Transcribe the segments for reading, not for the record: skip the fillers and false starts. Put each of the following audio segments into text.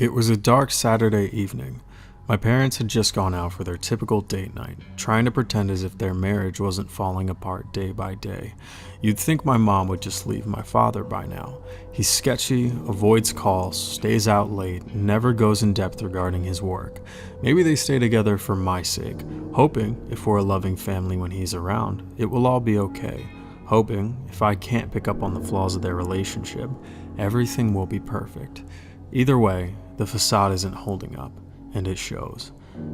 It was a dark Saturday evening. My parents had just gone out for their typical date night, trying to pretend as if their marriage wasn't falling apart day by day. You'd think my mom would just leave my father by now. He's sketchy, avoids calls, stays out late, never goes in depth regarding his work. Maybe they stay together for my sake, hoping if we're a loving family when he's around, it will all be okay. Hoping if I can't pick up on the flaws of their relationship, everything will be perfect. Either way, the facade isn't holding up, and it shows.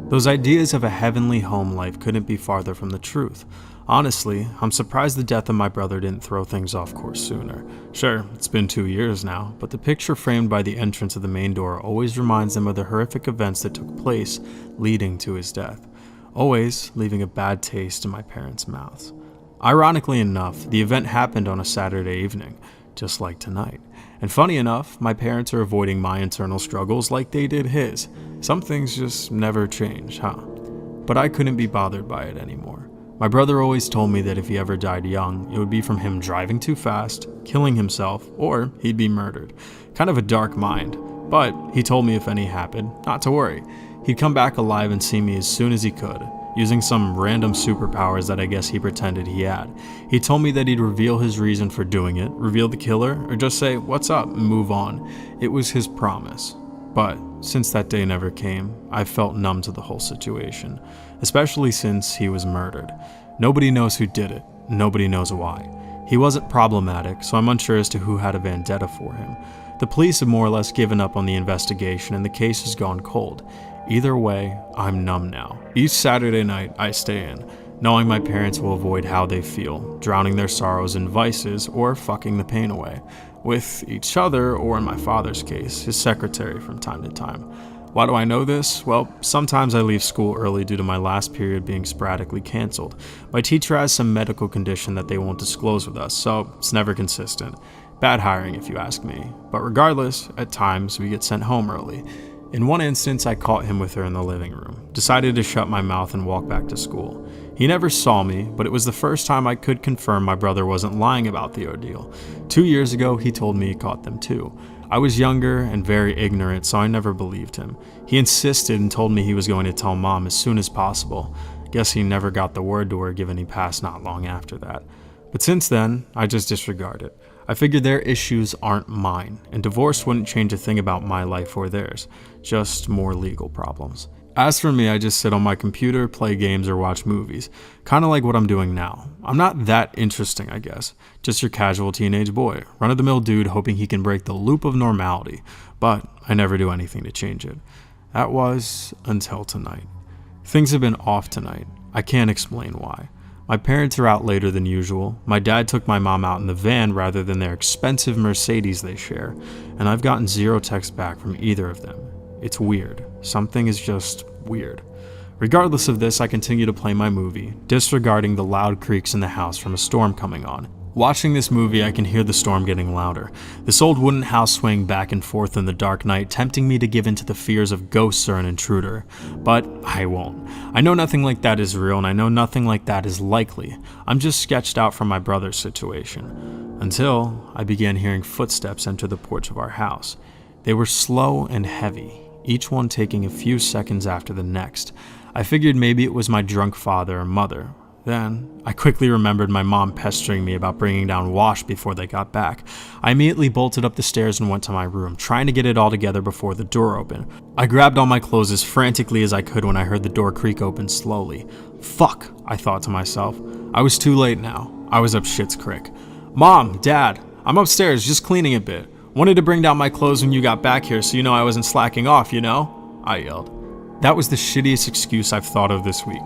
Those ideas of a heavenly home life couldn't be farther from the truth. Honestly, I'm surprised the death of my brother didn't throw things off course sooner. Sure, it's been 2 years now, but the picture framed by the entrance of the main door always reminds them of the horrific events that took place leading to his death, always leaving a bad taste in my parents' mouths. Ironically enough, the event happened on a Saturday evening, just like tonight. And funny enough, my parents are avoiding my internal struggles like they did his. Some things just never change, huh? But I couldn't be bothered by it anymore. My brother always told me that if he ever died young, it would be from him driving too fast, killing himself, or he'd be murdered. Kind of a dark mind, but he told me if any happened, not to worry. He'd come back alive and see me as soon as he could, using some random superpowers that I guess he pretended he had. He told me that he'd reveal his reason for doing it, reveal the killer, or just say, "What's up?" and move on. It was his promise. But since that day never came, I felt numb to the whole situation, especially since he was murdered. Nobody knows who did it. Nobody knows why. He wasn't problematic, so I'm unsure as to who had a vendetta for him. The police have more or less given up on the investigation and the case has gone cold. Either way, I'm numb now. Each Saturday night I stay in, knowing my parents will avoid how they feel, drowning their sorrows in vices or fucking the pain away, with each other or in my father's case, his secretary from time to time. Why do I know this? Well, sometimes I leave school early due to my last period being sporadically canceled. My teacher has some medical condition that they won't disclose with us, so it's never consistent. Bad hiring if you ask me. But regardless, at times we get sent home early. In one instance, I caught him with her in the living room, decided to shut my mouth and walk back to school. He never saw me, but it was the first time I could confirm my brother wasn't lying about the ordeal. 2 years ago, he told me he caught them too. I was younger and very ignorant, so I never believed him. He insisted and told me he was going to tell mom as soon as possible. Guess he never got the word to her given he passed not long after that. But since then, I just disregard it. I figured their issues aren't mine, and divorce wouldn't change a thing about my life or theirs, just more legal problems. As for me, I just sit on my computer, play games, or watch movies, kind of like what I'm doing now. I'm not that interesting, I guess, just your casual teenage boy, run-of-the-mill dude hoping he can break the loop of normality, but I never do anything to change it. That was until tonight. Things have been off tonight. I can't explain why. My parents are out later than usual. My dad took my mom out in the van rather than their expensive Mercedes they share, and I've gotten zero text back from either of them. It's weird. Something is just weird. Regardless of this, I continue to play my movie, disregarding the loud creaks in the house from a storm coming on. Watching this movie, I can hear the storm getting louder. This old wooden house swaying back and forth in the dark night, tempting me to give in to the fears of ghosts or an intruder. But I won't. I know nothing like that is real, and I know nothing like that is likely. I'm just sketched out from my brother's situation. Until I began hearing footsteps enter the porch of our house. They were slow and heavy, each one taking a few seconds after the next. I figured maybe it was my drunk father or mother. Then, I quickly remembered my mom pestering me about bringing down wash before they got back. I immediately bolted up the stairs and went to my room, trying to get it all together before the door opened. I grabbed all my clothes as frantically as I could when I heard the door creak open slowly. Fuck, I thought to myself. I was too late now. I was up shit's creek. Mom, Dad, I'm upstairs just cleaning a bit. Wanted to bring down my clothes when you got back here so you know I wasn't slacking off, you know? I yelled. That was the shittiest excuse I've thought of this week.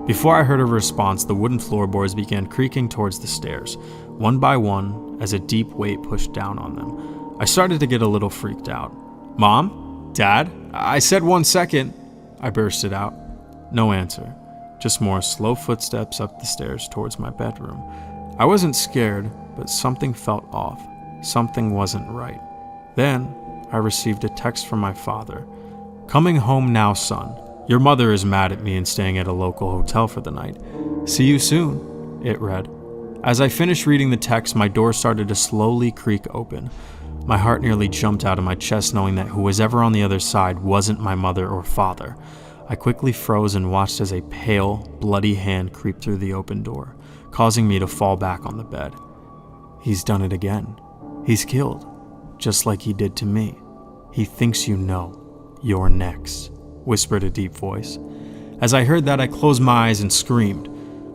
Before I heard a response, the wooden floorboards began creaking towards the stairs, one by one, as a deep weight pushed down on them. I started to get a little freaked out. Mom? Dad? I said 1 second. I bursted out. No answer. Just more slow footsteps up the stairs towards my bedroom. I wasn't scared, but something felt off. Something wasn't right. Then, I received a text from my father. Coming home now, son. Your mother is mad at me and staying at a local hotel for the night. See you soon, it read. As I finished reading the text, my door started to slowly creak open. My heart nearly jumped out of my chest knowing that who was ever on the other side wasn't my mother or father. I quickly froze and watched as a pale, bloody hand creeped through the open door, causing me to fall back on the bed. He's done it again. He's killed, just like he did to me. He thinks you know. You're next, whispered a deep voice. As I heard that, I closed my eyes and screamed.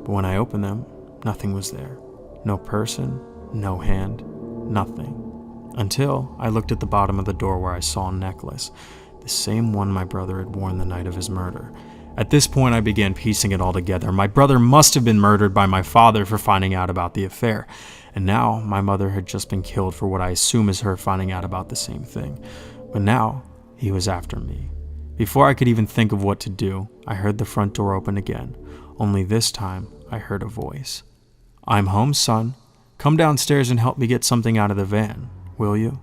But when I opened them, nothing was there. No person, no hand, nothing. Until I looked at the bottom of the door where I saw a necklace, the same one my brother had worn the night of his murder. At this point, I began piecing it all together. My brother must have been murdered by my father for finding out about the affair. And now my mother had just been killed for what I assume is her finding out about the same thing. But now he was after me. Before I could even think of what to do, I heard the front door open again. Only this time, I heard a voice. "I'm home, son. Come downstairs and help me get something out of the van, will you?"